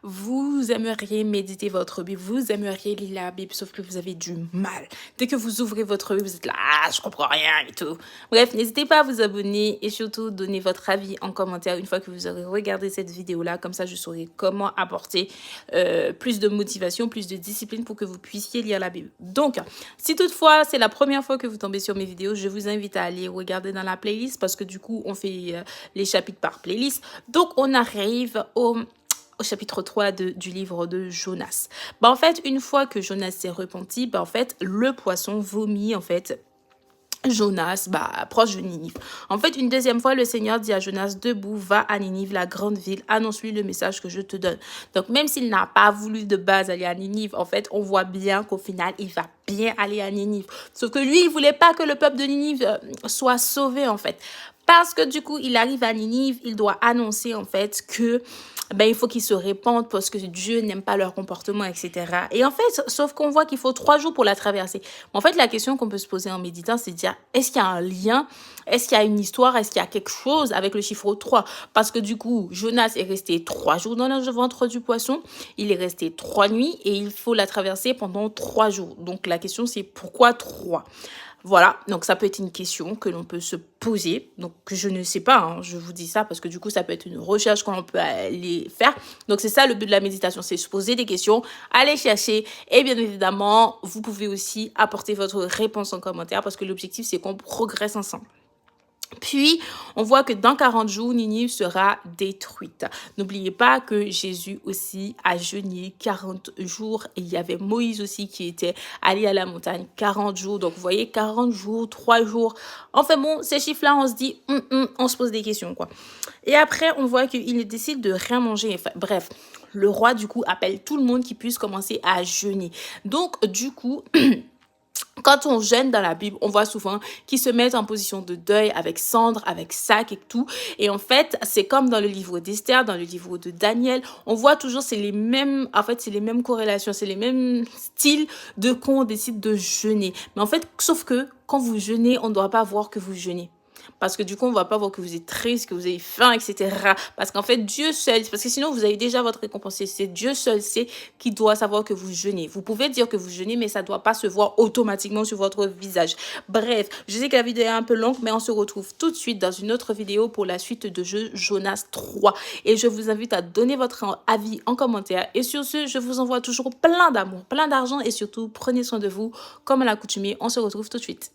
vous aimeriez méditer votre Bible, vous aimeriez lire la Bible, sauf que vous avez du mal. Dès que vous ouvrez votre Bible, vous êtes là, ah, je comprends rien et tout. Bref, n'hésitez pas à vous abonner et surtout donner votre avis en commentaire une fois que vous aurez regardé cette vidéo-là. Comme ça, je saurai comment apporter plus de motivation, plus de discipline pour que vous puissiez lire la Bible. Donc, si toutefois, c'est la première fois que vous tombez sur mes vidéos, je vous invite à aller regarder dans la playlist parce que du coup, on fait les chapitres par playlist. Donc, on arrive au chapitre 3 du livre de Jonas. En fait, une fois que Jonas s'est repenti, en fait, le poisson vomit, en fait, Jonas, proche de Ninive. En fait, une deuxième fois, le Seigneur dit à Jonas, debout, va à Ninive, la grande ville, annonce-lui le message que je te donne. Donc, même s'il n'a pas voulu de base aller à Ninive, en fait, on voit bien qu'au final, il va bien aller à Ninive. Sauf que lui, il voulait pas que le peuple de Ninive soit sauvé, en fait. Parce que du coup, il arrive à Ninive, il doit annoncer, en fait, que il faut qu'ils se répandent parce que Dieu n'aime pas leur comportement, etc. Et en fait, sauf qu'on voit qu'il faut 3 jours pour la traverser. En fait, la question qu'on peut se poser en méditant, c'est de dire, est-ce qu'il y a un lien? Est-ce qu'il y a une histoire? Est-ce qu'il y a quelque chose avec le chiffre 3? Parce que du coup, Jonas est resté 3 jours dans le ventre du poisson. Il est resté 3 nuits et il faut la traverser pendant 3 jours. Donc, la question, c'est pourquoi 3? Voilà, donc ça peut être une question que l'on peut se poser. Donc, je ne sais pas, hein, je vous dis ça parce que du coup, ça peut être une recherche qu'on peut aller faire. Donc, c'est ça le but de la méditation, c'est se poser des questions, aller chercher. Et bien évidemment, vous pouvez aussi apporter votre réponse en commentaire parce que l'objectif, c'est qu'on progresse ensemble. Puis, on voit que dans 40 jours, Ninive sera détruite. N'oubliez pas que Jésus aussi a jeûné 40 jours. Et il y avait Moïse aussi qui était allé à la montagne 40 jours. Donc, vous voyez, 40 jours, 3 jours. Enfin bon, ces chiffres-là, on se dit, on se pose des questions, quoi. Et après, on voit qu'il décide de rien manger. Enfin, bref, le roi, du coup, appelle tout le monde qui puisse commencer à jeûner. Donc, du coup... Quand on jeûne dans la Bible, on voit souvent qu'ils se mettent en position de deuil avec cendre, avec sac et tout. Et en fait, c'est comme dans le livre d'Esther, dans le livre de Daniel, on voit toujours, c'est les mêmes corrélations, c'est les mêmes styles de quand on décide de jeûner. Mais en fait, sauf que quand vous jeûnez, on ne doit pas voir que vous jeûnez. Parce que du coup, on ne va pas voir que vous êtes triste, que vous avez faim, etc. Parce qu'en fait, Dieu seul, parce que sinon, vous avez déjà votre récompense. C'est Dieu seul, c'est qui doit savoir que vous jeûnez. Vous pouvez dire que vous jeûnez, mais ça ne doit pas se voir automatiquement sur votre visage. Bref, je sais que la vidéo est un peu longue, mais on se retrouve tout de suite dans une autre vidéo pour la suite de jeu Jonas 3. Et je vous invite à donner votre avis en commentaire. Et sur ce, je vous envoie toujours plein d'amour, plein d'argent et surtout, prenez soin de vous. Comme à l'accoutumée, on se retrouve tout de suite.